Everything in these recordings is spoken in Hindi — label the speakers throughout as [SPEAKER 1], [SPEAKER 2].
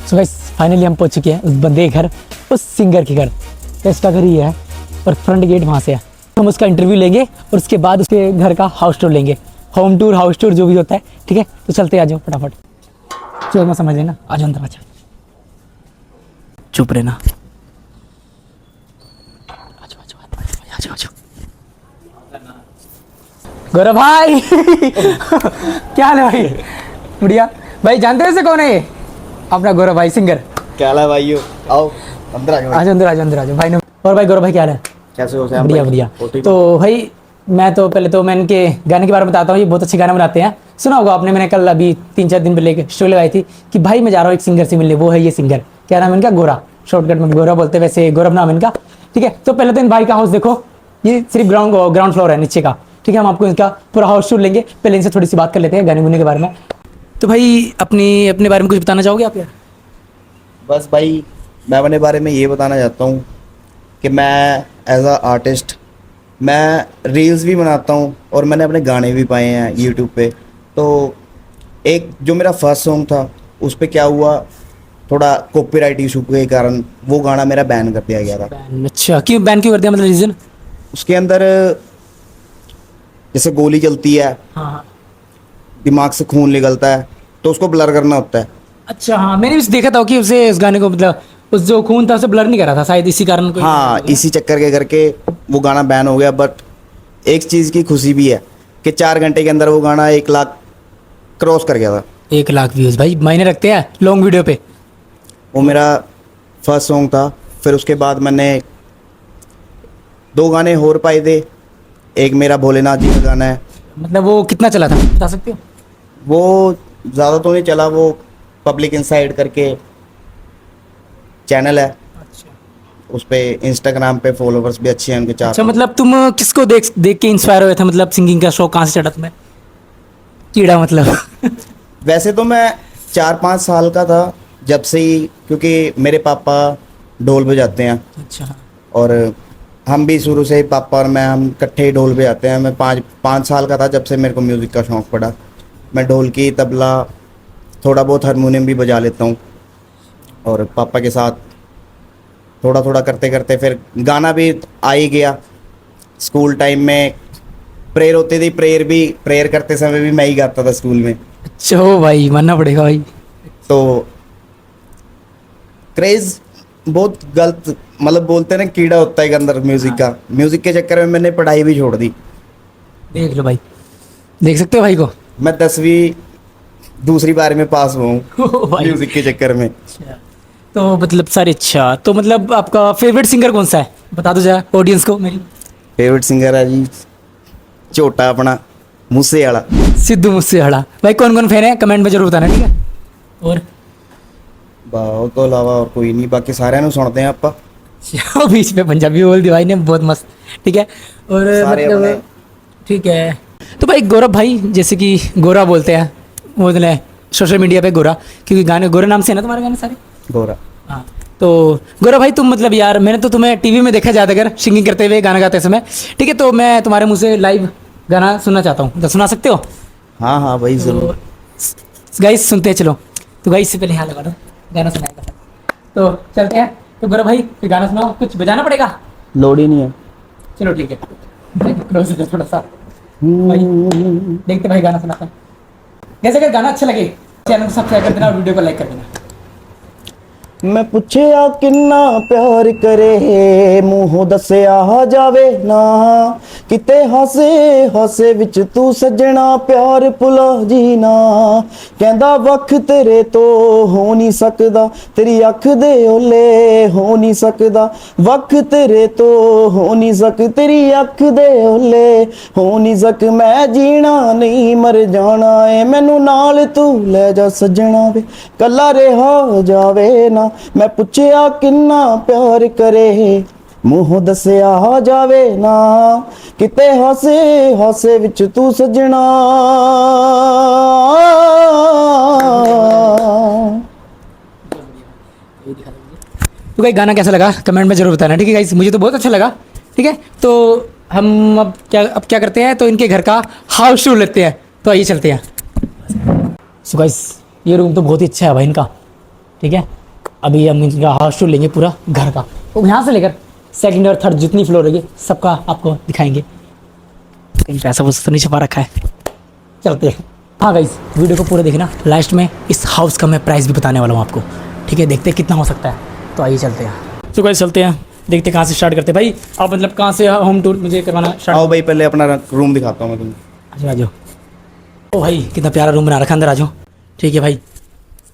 [SPEAKER 1] सो गाइस फाइनली हम पहुंच चुके हैं उस बंदे के घर, उस सिंगर के घर। तो इसका घर ही है और फ्रंट गेट वहाँ से है। हम उसका इंटरव्यू लेंगे और उसके बाद उसके घर का हाउस टूर लेंगे, होम टूर हाउस टूर जो भी होता है। ठीक है, तो चलते आ जाओ फटाफट। चलो मैं समझ लेना, आ जाओ अंदर, आ जाओ, चुप रहना, आ जाओ। गौरव भाई क्या हाल है भाई? बढ़िया भाई। जानते हो इसे कौन है? ये अपना गौरव भाई, सिंगर।
[SPEAKER 2] क्या हाल है भाइयों? आओ अंदर आ जाओ।
[SPEAKER 1] आ जाओ भाई ने। और भाई गौरव भाई क्या हाल है?
[SPEAKER 2] कैसे हो?
[SPEAKER 1] बढ़िया। तो भाई मैं तो पहले तो मैं इनके गाने के बारे में बताता हूँ। ये बहुत अच्छे गाने बनाते हैं, सुना होगा आपने। मैंने कल अभी 3-4 दिन पहले एक स्टोरी लगाई थी कि भाई मैं जा रहा हूँ एक सिंगर से मिलने। वो है ये सिंगर, क्या नाम है इनका? गोरा, शॉर्टकट में गोरा बोलते हैं, वैसे गौरव नाम है इनका। ठीक है, तो पहले तो इन भाई का हाउस देखो, ये सिर्फ ग्राउंड फ्लोर है नीचे का। ठीक है, हम आपको इनका पूरा हाउस टूर लेंगे। पहले इनसे थोड़ी सी बात कर लेते हैं गाने गुने के बारे में। तो भाई अपने बारे में कुछ बताना चाहोगे आप यार?
[SPEAKER 2] बस भाई मैं अपने बारे में ये बताना चाहता हूँ कि मैं एज अ आर्टिस्ट मैं रील्स भी बनाता हूँ और मैंने अपने गाने भी पाए हैं यूट्यूब पे। तो एक जो मेरा फर्स्ट सॉन्ग था उस पे क्या हुआ, थोड़ा कॉपीराइट इशू के कारण वो गाना मेरा बैन कर दिया गया था।
[SPEAKER 1] अच्छा, क्यों बैन क्यों कर दिया, मतलब रीजन?
[SPEAKER 2] उसके अंदर जैसे गोली चलती है,
[SPEAKER 1] हाँ।
[SPEAKER 2] दिमाग से खून निकलता है, तो उसको ब्लर करना होता है।
[SPEAKER 1] अच्छा हाँ, मैंने भी देखा था कि उसे इस गाने को मतलब उस जो खून था उसे ब्लर नहीं करा था शायद, इसी कारण कोई।
[SPEAKER 2] हाँ, इसी चक्कर के करके वो गाना बैन हो गया। बट एक चीज़ की खुशी भी है कि 4 घंटे के अंदर वो गाना 1 लाख क्रॉस कर गया था।
[SPEAKER 1] 1 लाख व्यूज भाई मायने रखते हैं लॉन्ग वीडियो पे।
[SPEAKER 2] वो मेरा फर्स्ट सॉन्ग था। फिर उसके बाद मैंने 2 गाने और पाए थे। एक मेरा भोलेनाथ जी का गाना है।
[SPEAKER 1] मतलब वो कितना चला था बता सकते हो?
[SPEAKER 2] वो ज़्यादा तो नहीं चला, वो पब्लिक इनसाइड करके चैनल है,
[SPEAKER 1] अच्छा
[SPEAKER 2] उस पे इंस्टाग्राम पे फॉलोवर्स भी अच्छे हैं उनके 4।
[SPEAKER 1] अच्छा, मतलब तुम किसको देख देख के इंस्पायर हुए थे? मतलब सिंगिंग का शौक कहाँ से चढ़ा तुम्हें? कीड़ा मतलब
[SPEAKER 2] वैसे तो मैं 4-5 साल का था जब से ही, क्योंकि मेरे पापा ढोल बजाते हैं
[SPEAKER 1] अच्छा
[SPEAKER 2] और हम भी शुरू से ही पापा और मैं हम इकट्ठे ही ढोल बजाते हैं। मैं 5 साल का था जब से मेरे को म्यूज़िक का शौक़ पड़ा। मैं ढोलकी, तबला, थोड़ा बहुत हारमोनियम भी बजा लेता हूँ और पापा के साथ थोड़ा थोड़ा करते करते फिर गाना भी आ ही गया। स्कूल टाइम में प्रेयर होती थी, प्रेयर करते समय भी मैं ही गाता था स्कूल में।
[SPEAKER 1] अच्छा हो भाई, मानना पड़ेगा भाई।
[SPEAKER 2] तो क्रेज़ बहुत गलत, मतलब बोलते हैं ना कीड़ा होता है एक अंदर म्यूज़िक का। म्यूज़िक के चक्कर में मैंने पढ़ाई भी छोड़ दी।
[SPEAKER 1] देख लो भाई, देख सकते हो भाई को।
[SPEAKER 2] मैं 10वीं दूसरी बार में पास हुआ हूँ
[SPEAKER 1] ओ भाई।
[SPEAKER 2] म्यूज़िक के चक्कर में।
[SPEAKER 1] अच्छा, तो मतलब सारे। अच्छा तो मतलब आपका फेवरेट सिंगर कौन सा है, बता दो जरा ऑडियंस को मेरी।
[SPEAKER 2] फेवरेट सिंगर है जी छोटा अपना मूसेवाला।
[SPEAKER 1] सिद्धू मूसेवाला। भाई कौन कौन फैन है कमेंट में जरूर बताना, ठीक है? और
[SPEAKER 2] ਉਹ ਤੋਂ ਇਲਾਵਾ और कोई नहीं, बाकी सारे ਨੂੰ सुनते हैं ਆਪਾਂ।
[SPEAKER 1] अच्छा, बीच में पंजाबी बोल दी भाई ने, बहुत मस्त। ठीक है, और
[SPEAKER 2] सारे अपने।
[SPEAKER 1] मतलब ठीक है। तो भाई गौरव भाई, जैसे कि गोरा बोलते हैं वो सोशल मीडिया पे गोरा, क्योंकि गाने गोरे नाम से है ना तुम्हारे गाने सारे।
[SPEAKER 2] गोरा।
[SPEAKER 1] हाँ, तो गौरव भाई तुम मतलब यार मैंने तो तुम्हें टीवी में देखा ज़्यादातर सिंगिंग करते हुए, गाना गाते समय। ठीक है, तो मैं तुम्हारे मुँह से लाइव गाना सुनना चाहता हूँ, तो सुना सकते हो?
[SPEAKER 2] हाँ हाँ भाई ज़रूर।
[SPEAKER 1] तो गाइस सुनते हैं, चलो। तो गाइस से पहले यहाँ लगा दो, गाना सुनाएगा। तो चलते हैं। तो गौरव भाई फिर गाना सुनाओ, कुछ बजाना पड़ेगा?
[SPEAKER 2] लोड ही नहीं है।
[SPEAKER 1] चलो ठीक है, क्लोज हो जाओ थोड़ा सा भाई, देखते भाई गाना सुनाते हैं। जैसे अगर गाना अच्छा लगे चैनल को सब्सक्राइब कर देना और वीडियो को लाइक कर देना।
[SPEAKER 2] मैं पुछया किन्ना प्यार करे, मूहों दसिया जावे ना, किते हासे हासे विच तू सजना प्यार भुला जी ना। कहंदा वख तेरे तो हो नहीं सकदा, तेरी अख दे ओले हो नहीं सकदा, वख तेरे तो हो नहीं सक, तेरी अख दे ओले हो नहीं सक। मैं जीना नहीं मर जाना है, मैनू नाल तू ले जा सजना वे, कला रहा जावे ना। मैं पुछया किन्ना प्यार करे, मूहों दसिया जावे ना, किते हासे हासे विच तू सजना।
[SPEAKER 1] तो भाई गाना कैसा लगा कमेंट में जरूर बताना, ठीक है गाइस? मुझे तो बहुत अच्छा लगा। ठीक है, तो हम अब क्या करते हैं, तो इनके घर का हाउस टूर लेते हैं। तो आइए चलते हैं। सो गाइस ये रूम तो बहुत ही अच्छा है भाई इनका। ठीक है। अभी हम इनका हाउस टूर लेंगे पूरा घर का, तो यहाँ से लेकर सेकंड और थर्ड जितनी फ्लोर होगी सबका आपको दिखाएंगे। कहीं पैसा वैसा तो नहीं छपा रखा है, चलते हैं। हाँ गाइस, वीडियो को पूरा देखना, लास्ट में इस हाउस का मैं प्राइस भी बताने वाला हूँ आपको, ठीक है। देखते हैं कितना हो सकता है, तो आइए चलते हैं। तो गाइस चलते हैं, देखते हैं कहाँ से स्टार्ट करते हैं। भाई आप मतलब कहाँ से होम टूर मुझे करवाना स्टार्ट?
[SPEAKER 2] आओ भाई, पहले अपना रूम दिखाता हूँ मैं तुम्हें।
[SPEAKER 1] अच्छा आ जाओ। ओ भाई कितना प्यारा रूम बना रखा, अंदर आ जाओ। ठीक है भाई,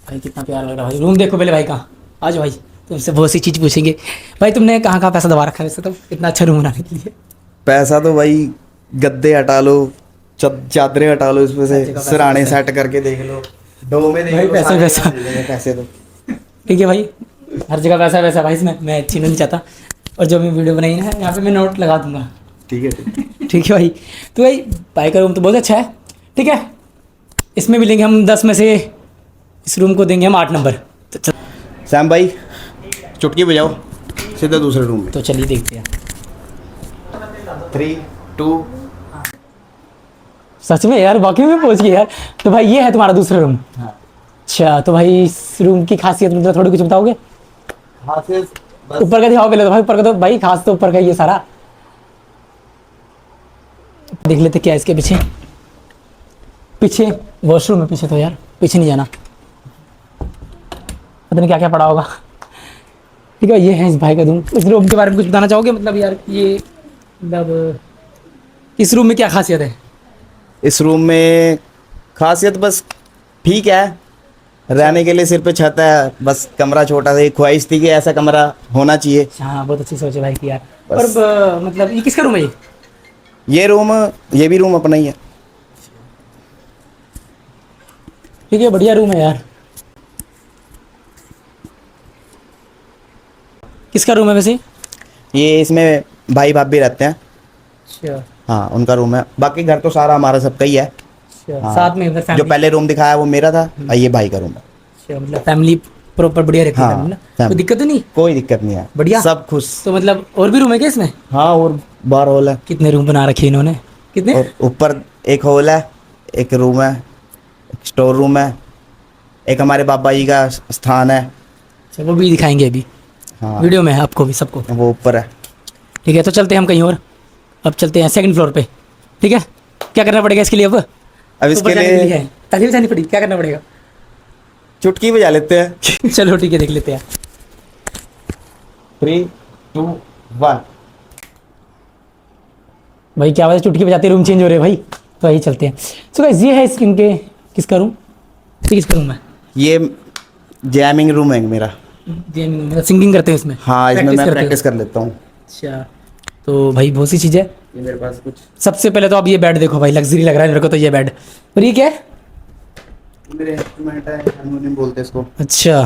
[SPEAKER 1] भाई कितना प्यारा लग रहा है भाई। रूम देखो पहले भाई, कहाँ आ जाओ भाई, तुमसे बहुत सी चीज़ पूछेंगे। भाई तुमने कहाँ कहाँ पैसा दबा रखा है वैसे, तो इतना अच्छा रूम बनाने के लिए?
[SPEAKER 2] पैसा तो भाई गद्दे हटा लो, चादरें हटा लो, इसमें से सिराने सेट करके देख लो, डो में देख
[SPEAKER 1] भाई
[SPEAKER 2] लो,
[SPEAKER 1] पैसा
[SPEAKER 2] सारे
[SPEAKER 1] पैसा।
[SPEAKER 2] मिल जाएंगे पैसे तो।
[SPEAKER 1] ठीक है भाई, हर जगह पैसा वैसा भाई, इसमें मैं छीनना नहीं चाहता। और जो मैं वीडियो बनाई है यहाँ पे मैं नोट लगा दूंगा।
[SPEAKER 2] ठीक है।
[SPEAKER 1] ठीक है भाई। तो भाई का रूम तो बहुत अच्छा है, ठीक है। इसमें भी लेंगे हम 10 में से, इस रूम को देंगे हम 8 नंबर। तो
[SPEAKER 2] सैम भाई चुटकी बजाओ, सीधा दूसरे रूम में।
[SPEAKER 1] तो चलिए देखते हैं।
[SPEAKER 2] 3 2।
[SPEAKER 1] सच में यार, वाकई में पहुंच गए यार। तो भाई ये है तुम्हारा दूसरा रूम?
[SPEAKER 2] हाँ।
[SPEAKER 1] अच्छा, तो भाई इस रूम की खासियत मतलब थोड़ी कुछ बताओगे?
[SPEAKER 2] हाँ से
[SPEAKER 1] ऊपर का दिखाओ पहले। तो भाई ऊपर का, तो भाई खास तो ऊपर का ये सारा देख लेते क्या है इसके पीछे। पीछे वॉशरूम है पीछे, तो यार पीछे नहीं जाना, पता नहीं क्या क्या पड़ा होगा। ठीक है, ये है इस भाई का रूम। इस रूम के बारे में कुछ बताना चाहोगे? मतलब यार ये मतलब इस रूम में क्या खासियत है?
[SPEAKER 2] इस रूम में खासियत बस ठीक है, रहने के लिए सिर पे छत है, बस कमरा छोटा सा। एक ख्वाहिश थी कि ऐसा कमरा होना चाहिए।
[SPEAKER 1] हाँ बहुत अच्छी सोच है भाई की यार। और
[SPEAKER 2] बस।
[SPEAKER 1] मतलब ये किसका रूम है?
[SPEAKER 2] ये रूम, ये भी रूम अपना ही है।
[SPEAKER 1] ठीक है, बढ़िया रूम है यार। किसका रूम है वैसे?
[SPEAKER 2] ये इसमें भाई भाभी रहते हैं।
[SPEAKER 1] अच्छा
[SPEAKER 2] हाँ, उनका रूम है। बाकी घर तो सारा हमारा सबका ही है।
[SPEAKER 1] अच्छा,
[SPEAKER 2] हाँ।
[SPEAKER 1] साथ में मतलब
[SPEAKER 2] जो
[SPEAKER 1] फैमिली?
[SPEAKER 2] पहले रूम दिखाया वो मेरा था, और ये भाई का रूम है।
[SPEAKER 1] अच्छा, मतलब फैमिली प्रॉपर बढ़िया रहती है
[SPEAKER 2] हाँ,
[SPEAKER 1] family ना? कोई
[SPEAKER 2] family।
[SPEAKER 1] दिक्कत तो नहीं?
[SPEAKER 2] कोई दिक्कत नहीं है,
[SPEAKER 1] बढ़िया।
[SPEAKER 2] सब खुश।
[SPEAKER 1] तो मतलब और भी रूम है क्या इसमें?
[SPEAKER 2] हाँ, और बार हॉल है।
[SPEAKER 1] कितने रूम बना रखे इन्होंने? कितने?
[SPEAKER 2] और ऊपर एक हॉल है, एक रूम है, एक स्टोर रूम है, एक हमारे बाबा जी का स्थान है।
[SPEAKER 1] अच्छा, वो भी दिखाएंगे अभी
[SPEAKER 2] हाँ,
[SPEAKER 1] वीडियो में आपको भी, सबको।
[SPEAKER 2] वो ऊपर है।
[SPEAKER 1] ठीक है, तो चलते हैं हम कहीं और। अब चलते हैं सेकंड फ्लोर पे, ठीक है। क्या करना पड़ेगा इसके लिए अब?
[SPEAKER 2] अब इसके
[SPEAKER 1] ऊपर जाने के
[SPEAKER 2] लिए
[SPEAKER 1] है, ताली बजानी पड़ी, क्या करना पड़ेगा?
[SPEAKER 2] चुटकी बजा लेते हैं।
[SPEAKER 1] चलो ठीक है, देख लेते हैं।
[SPEAKER 2] 3 2 1।
[SPEAKER 1] भाई क्या बात है, चुटकी बजाते रूम चेंज हो रहे हैं भाई। तो यही चलते हैं। सो गाइस, ये है इनके किसका रूम? ये किसका रूम है?
[SPEAKER 2] ये जैमिंग रूम है मेरा।
[SPEAKER 1] मतलब सिंगिंग करते हैं इसमें?
[SPEAKER 2] हाँ, इसमें
[SPEAKER 1] Practice
[SPEAKER 2] मैं
[SPEAKER 1] करते हो?
[SPEAKER 2] प्रैक्टिस कर लेता हूँ।
[SPEAKER 1] अच्छा, तो भाई बहुत सी चीज़ है।
[SPEAKER 2] ये मेरे पास कुछ
[SPEAKER 1] सबसे पहले तो आप ये बेड देखो भाई, लग्जरी लग रहा है मेरे को तो ये बेड। और ये क्या है?
[SPEAKER 2] मेरे इंस्ट्रूमेंट है, हारमोनियम बोलते हैं इसको।
[SPEAKER 1] अच्छा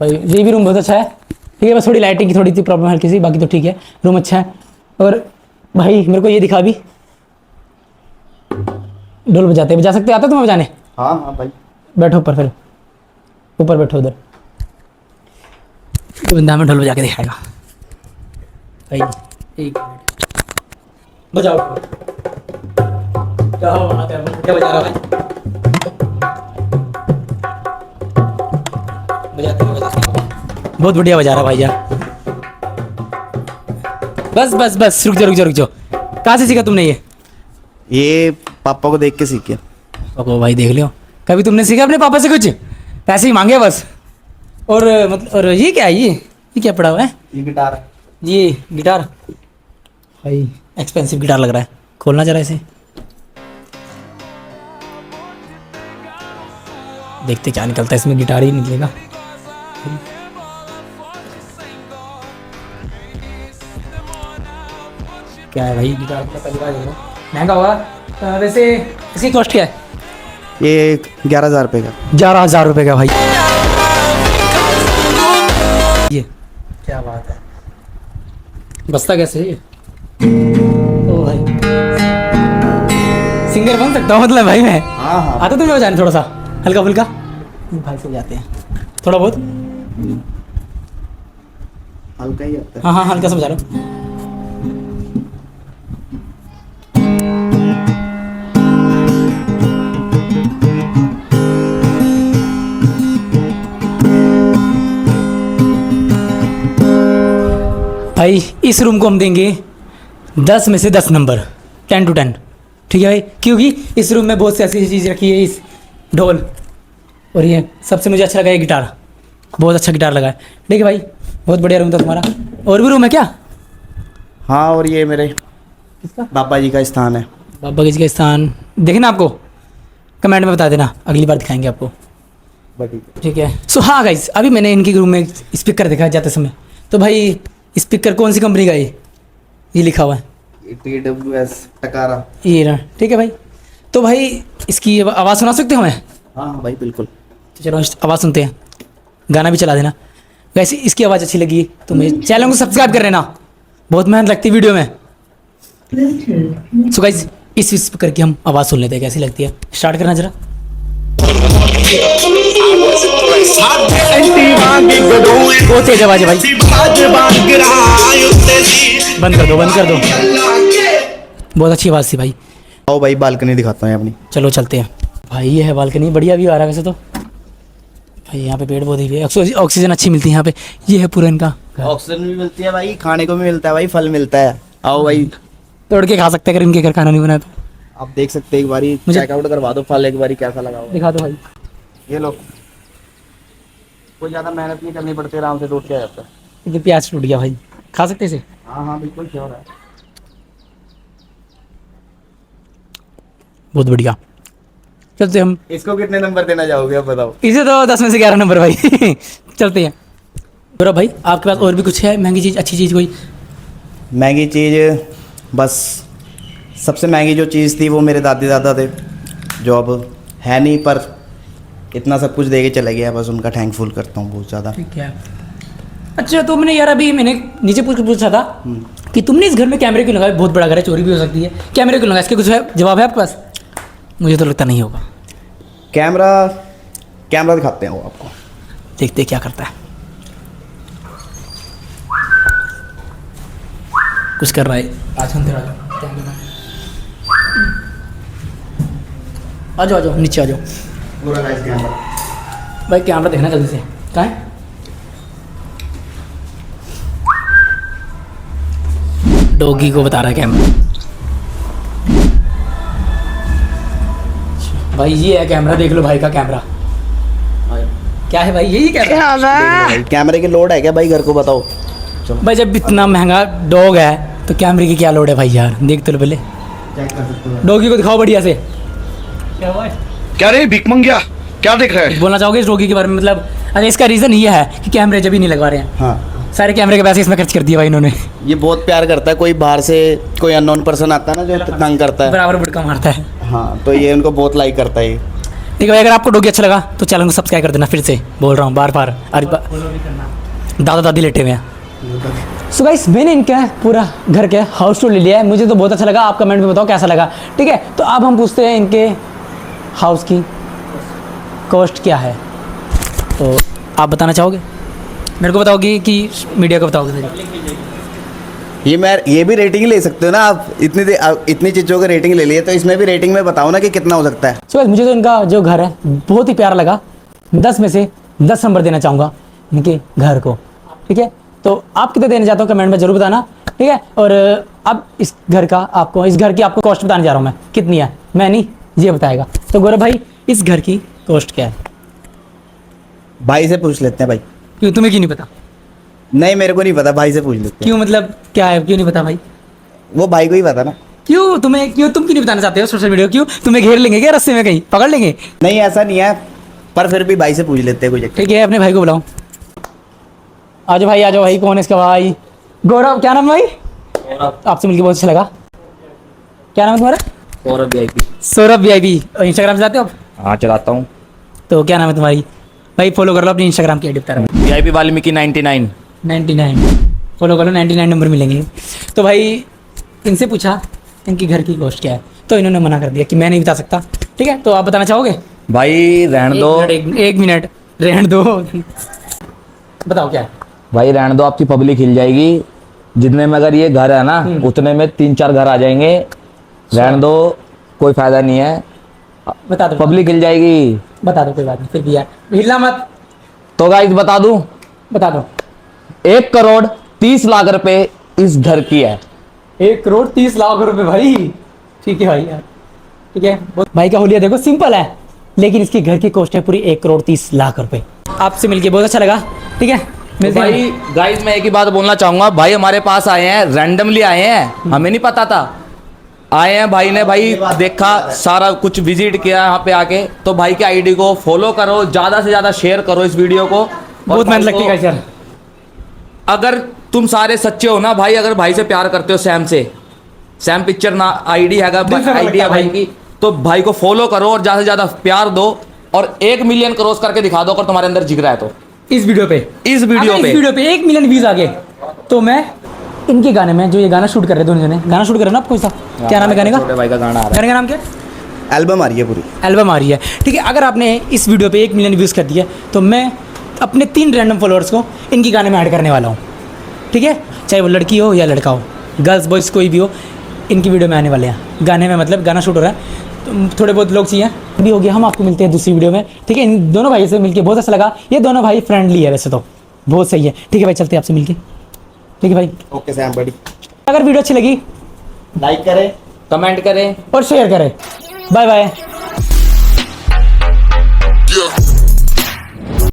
[SPEAKER 1] भाई, ये भी रूम बहुत अच्छा है। ठीक है, बस थोड़ी लाइटिंग की थोड़ी सी प्रॉब्लम हल्की सी, बाकी तो ठीक है, रूम अच्छा है। और भाई मेरे को ये दिखा भी, ढोल बजा सकते, आता तुम्हें बजाने?
[SPEAKER 2] हाँ हाँ भाई।
[SPEAKER 1] बैठो ऊपर, फिर ऊपर बैठो उधर। तो बंदा हमें ढोल बजा के दिखाएगा भाई। एक मिनट, बजाओ। क्या बात है, क्या बजा रहा है भाई? बजाते हो। बहुत बढ़िया बजा रहा भाई यार। बस बस बस, रुक जाओ। कहाँ से सीखा तुमने
[SPEAKER 2] ये पापा को देख के सीखे।
[SPEAKER 1] ओ भाई देख लियो, कभी तुमने सीखा अपने पापा से कुछ? पैसे ही मांगे बस। और मतलब, और ये क्या है? ये क्या पड़ा हुआ है?
[SPEAKER 2] ये गिटार है।
[SPEAKER 1] ये गिटार भाई, एक्सपेंसिव गिटार लग रहा है। खोलना जरा इसे, देखते क्या निकलता है इसमें। गिटार ही निकलेगा। क्या है भाई, गिटार का पहली बार देख रहा हूं। महंगा होगा वैसे। इसकी कॉस्ट क्या है?
[SPEAKER 2] ये 11,000 रुपये का।
[SPEAKER 1] 11,000 रुपये का भाई। ये क्या बात है, बजता कैसे है ये? ओ भाई, सिंगर बन सकता हूँ मतलब भाई मैं।
[SPEAKER 2] हाँ हाँ।
[SPEAKER 1] आता तुम्हें बजाने थोड़ा सा हल्का फुल्का? भाई से जाते हैं थोड़ा बहुत।
[SPEAKER 2] हल्का ही आता है।
[SPEAKER 1] हाँ हाँ, हल्का सा बजा लो। भाई इस रूम को हम देंगे 10 में से 10 नंबर, 10 to 10, ठीक है भाई। क्योंकि इस रूम में बहुत सी ऐसी चीज़ रखी है, इस ढोल, और ये सबसे मुझे अच्छा लगा ये गिटार, बहुत अच्छा गिटार लगा है। ठीक है भाई, बहुत बढ़िया रूम था तुम्हारा। और भी रूम है क्या?
[SPEAKER 2] हाँ, और ये मेरे
[SPEAKER 1] किसका?
[SPEAKER 2] पापा जी का स्थान है।
[SPEAKER 1] बाबा जी का स्थान देखे ना, आपको कमेंट में बता देना, अगली बार दिखाएंगे आपको। ठीक है। सो हाँ गाइस, अभी मैंने इनके रूम में स्पीकर देखा जाते समय, तो भाई स्पीकर कौन सी कंपनी का है? ये लिखा हुआ है
[SPEAKER 2] TWS टकारा।
[SPEAKER 1] ये रहा, ठीक है भाई। तो भाई इसकी आवाज़ सुना सकते हो हमें?
[SPEAKER 2] हाँ भाई बिल्कुल।
[SPEAKER 1] तो चलो आवाज़ सुनते हैं, गाना भी चला देना। वैसे इसकी आवाज़ अच्छी लगी तो मुझे चैनल को सब्सक्राइब कर लेना, बहुत मेहनत लगती है वीडियो में। सो गाइस इस स्पीकर की हम आवाज़ सुन लेते हैं कैसी लगती है। स्टार्ट करना जरा। बहुत तेज आवाज़ है भाई, बंद कर दो, बंद कर दो। बहुत अच्छी आवाज़ थी भाई।
[SPEAKER 2] आओ भाई बालकनी दिखाता हूँ अपनी।
[SPEAKER 1] चलो चलते हैं भाई। ये है बालकनी, बढ़िया व्यू आ रहा है वैसे तो भाई। यहाँ पे पेड़ पौधे भी है, ऑक्सीजन अच्छी मिलती है यहाँ पे। ये है पूरा इनका
[SPEAKER 2] ऑक्सीजन भी मिलती है भाई, खाने को भी मिलता है भाई, फल मिलता है। आओ भाई
[SPEAKER 1] तोड़ के खा सकते हैं अगर इनके घर खाना नहीं बना तो।
[SPEAKER 2] आप देख सकते हैं, एक बारी
[SPEAKER 1] मुझे-
[SPEAKER 2] चेकआउट करवा दो फल, एक बारी कैसा लगा हुआ है।
[SPEAKER 1] दिखा दो भाई।
[SPEAKER 2] ये लो, कोई ज़्यादा मेहनत नहीं करनी पड़ती, आराम से टूट के आ जाता है।
[SPEAKER 1] ये प्याज टूट गया भाई, खा सकते हैं इसे?
[SPEAKER 2] हाँ हाँ बिल्कुल श्योर है।
[SPEAKER 1] बहुत बढ़िया। चलते हम।
[SPEAKER 2] इसको कितने नंबर देना चाहोगे आप बताओ?
[SPEAKER 1] इसे तो 10 में से 11 नंबर भाई। चलते हैं। गौरव भाई आपके पास और भी कुछ है महंगी चीज़, अच्छी चीज़ कोई?
[SPEAKER 2] महंगी चीज़ बस सबसे महंगी जो चीज़ थी वो मेरे दादी दादा थे, जो अब है नहीं, पर इतना सब कुछ दे के चले गया, बस उनका थैंकफुल करता हूँ बहुत ज़्यादा।
[SPEAKER 1] ठीक है। अच्छा तुमने यार, अभी मैंने नीचे पूछा था कि तुमने इस घर में कैमरे क्यों लगाए? बहुत बड़ा घर है, चोरी भी हो सकती है, कैमरे क्यों लगाए? इसके कुछ है जवाब है आपके पास? मुझे तो लगता नहीं होगा।
[SPEAKER 2] कैमरा दिखाते हैं वो आपको,
[SPEAKER 1] देखते क्या करता है। कुछ कर रहा है। आज हम तेरा आ जाओ, नीचे आ जाओ
[SPEAKER 2] पूरा गाइस कैमरा।
[SPEAKER 1] भाई। कैमरा देखना जल्दी से, कहाँ है? डॉगी को बता रहा है कैमरा। भाई ये है कैमरा, देख लो भाई का कैमरा। क्या है भाई? यही कैमरा?
[SPEAKER 2] कैमरे की लोड है क्या भाई घर को, बताओ? चलो
[SPEAKER 1] भाई जब इतना महंगा डॉग है तो कैमरे की क्या लोड है भाई यार? देख तो लो पहले,
[SPEAKER 2] चेक कर सकते हो।
[SPEAKER 1] डॉगी को दिखाओ बढ़िया से। क्या हुआ?
[SPEAKER 3] क्या रे भिख मंगिया, क्या देख रहा है?
[SPEAKER 1] बोलना चाहोगे इस डॉगी के बारे में? मतलब अच्छा, इसका रीज़न ये है कि कैमरे जब ही नहीं लगवा रहे हैं,
[SPEAKER 2] हाँ,
[SPEAKER 1] सारे कैमरे के पैसे इसमें खर्च कर दिए भाई इन्होंने।
[SPEAKER 2] ये बहुत प्यार करता है, कोई बाहर से कोई अननोन पर्सन आता है ना जो तंग करता है,
[SPEAKER 1] बराबर बुटका मारता है।
[SPEAKER 2] हाँ, तो ये उनको बहुत लाइक करता है ये।
[SPEAKER 1] ठीक है भाई, अगर आपको डॉगी अच्छा लगा तो चैनल को सब्सक्राइब कर देना। फिर से बोल रहा हूँ बार बार, दादा दादी लेटे हुए हैं। सो गाइस मैंने इनका पूरा घर के हाउस टूर ले लिया है, मुझे तो बहुत अच्छा लगा। आप कमेंट में बताओ कैसा लगा, ठीक है? तो अब हम पूछते हैं इनके हाउस की कॉस्ट क्या है। तो आप बताना चाहोगे? मेरे को बताओगे कि मीडिया को बताओगे?
[SPEAKER 2] ये भी रेटिंग ले सकते हो ना आप, इतनी चीज़ों की रेटिंग ले लिए, तो इसमें भी रेटिंग में बताओ ना कि कितना हो सकता है।
[SPEAKER 1] सो गाइस मुझे तो इनका जो घर है बहुत ही प्यारा लगा, 10 में से 10 नंबर देना चाहूँगा इनके घर को, ठीक है? तो आप कितने देना चाहते हो कमेंट में जरूर बताना, ठीक है? और अब इस घर की आपको कॉस्ट बताने जा रहा हूँ मैं, कितनी है, मैं नहीं, ये बताएगा। तो गौरव भाई इस घर की कॉस्ट क्या है?
[SPEAKER 2] भाई से पूछ लेते हैं भाई।
[SPEAKER 1] क्यों, तुम्हें क्यों नहीं पता?
[SPEAKER 2] नहीं मेरे को नहीं पता, भाई से पूछ लेते हैं।
[SPEAKER 1] क्यों, मतलब क्या है, क्यों नहीं पता भाई?
[SPEAKER 2] वो भाई को ही पता ना।
[SPEAKER 1] क्यों तुम क्यों नहीं बताना चाहते हो सोशल मीडिया? क्यों, तुम्हें घेर लेंगे क्या रस्ते में, कहीं पकड़ लेंगे?
[SPEAKER 2] नहीं ऐसा नहीं है, पर फिर भी भाई से पूछ लेते हैं कोई चक्कर।
[SPEAKER 1] ठीक है, अपने भाई को बुलाओ। आ जाओ भाई। कौन है इसका भाई? गौरव। क्या नाम भाई? आपसे मिलकर बहुत अच्छा लगा। क्या नाम है तुम्हारा?
[SPEAKER 3] Saurabh VIP।
[SPEAKER 1] Saurabh VIP। Instagram चलाते हो आप?
[SPEAKER 3] हाँ चलाता हूँ।
[SPEAKER 1] तो क्या नाम है तुम्हारी? भाई फॉलो कर लो अपनी इंस्टाग्राम की आईडी बता रहा हूँ।
[SPEAKER 3] VIP वाल्मीकि 99।
[SPEAKER 1] 99 फॉलो कर लो, 99 नंबर मिलेंगे। तो भाई इनसे पूछा इनकी घर की कॉस्ट क्या है, तो इन्होंने मना कर दिया कि मैं नहीं बता सकता, ठीक है? तो आप बताना चाहोगे?
[SPEAKER 3] भाई रहने दो,
[SPEAKER 1] एक मिनट रहने दो। बताओ क्या है?
[SPEAKER 3] भाई रहने दो, आपकी पब्लिक हिल जाएगी। जितने में अगर ये घर है ना उतने में 3-4 घर आ जाएंगे। रहने दो, कोई फायदा नहीं है,
[SPEAKER 1] बता दो।
[SPEAKER 3] पब्लिक हिल जाएगी।
[SPEAKER 1] बता दो, कोई बात नहीं, फिर भी यार हिलना मत।
[SPEAKER 3] तो गाइस बता दूं,
[SPEAKER 1] बता दो।
[SPEAKER 3] 1 करोड़ 30 लाख रुपए इस घर की है।
[SPEAKER 1] 1,30,00,000 भाई। ठीक है भाई यार, ठीक है। भाई का हुलिया देखो सिंपल है, लेकिन इसकी घर की कॉस्ट है पूरी 1,30,00,000 आपसे मिलके बहुत अच्छा लगा। ठीक है, मिलते हैं।
[SPEAKER 3] भाई गाइस मैं एक ही बात बोलना चाहूंगा, भाई हमारे पास आए हैं, रैंडमली आए हैं, हमें नहीं पता था, आए हैं भाई ने, भाई देखा सारा कुछ, विजिट किया यहाँ पे आके। तो भाई के आईडी को फॉलो करो, ज्यादा से ज्यादा शेयर करो इस वीडियो को।
[SPEAKER 1] बहुत मेहनत लगती है सर।
[SPEAKER 3] अगर तुम सारे सच्चे हो ना भाई, अगर भाई से प्यार करते हो, सैम से, सैम पिक्चर ना आईडी है, आईडी है भाई की, तो भाई को फॉलो करो और ज्यादा से ज्यादा प्यार दो और 1 मिलियन क्रॉस करके दिखा दो अगर तुम्हारे अंदर जिगरा है तो।
[SPEAKER 1] इस वीडियो पे
[SPEAKER 3] इस वीडियो
[SPEAKER 1] अगर
[SPEAKER 3] पे
[SPEAKER 1] इस वीडियो पे 1 मिलियन व्यूज आ गए तो मैं इनके गाने में, जो ये गाना शूट कर रहे हैं दोनों जने, गाना शूट कर रहे हैं ना, आपको सा क्या नाम है गाने का?
[SPEAKER 3] छोटे भाई का गाना आ रहा है।
[SPEAKER 1] गाने का नाम क्या?
[SPEAKER 2] एल्बम आ रही है पूरी।
[SPEAKER 1] एल्बम आ रही है, ठीक है। अगर आपने इस वीडियो पे 1 मिलियन व्यूज़ कर दिया तो मैं अपने 3 रैंडम फॉलोअर्स को इनकी गाने में ऐड करने वाला हूँ, ठीक है। चाहे वो लड़की हो या लड़का हो, गर्ल्स बॉयज़ कोई भी हो, इनकी वीडियो में आने वाले हैं। गाने में मतलब गाना शूट हो रहा है, तो थोड़े बहुत लोग चाहिए भी हो गया। हम आपको मिलते हैं दूसरी वीडियो में, ठीक है। इन दोनों भाई से मिलके बहुत अच्छा लगा। ये दोनों भाई फ्रेंडली है वैसे तो, बहुत सही है, ठीक है भाई। चलते हैं आपसे मिलके, ठीक है भाई।
[SPEAKER 2] ओके सैम बड़ी,
[SPEAKER 1] अगर वीडियो अच्छी लगी
[SPEAKER 2] लाइक करें,
[SPEAKER 3] कमेंट करें
[SPEAKER 1] और शेयर करें। Bye bye.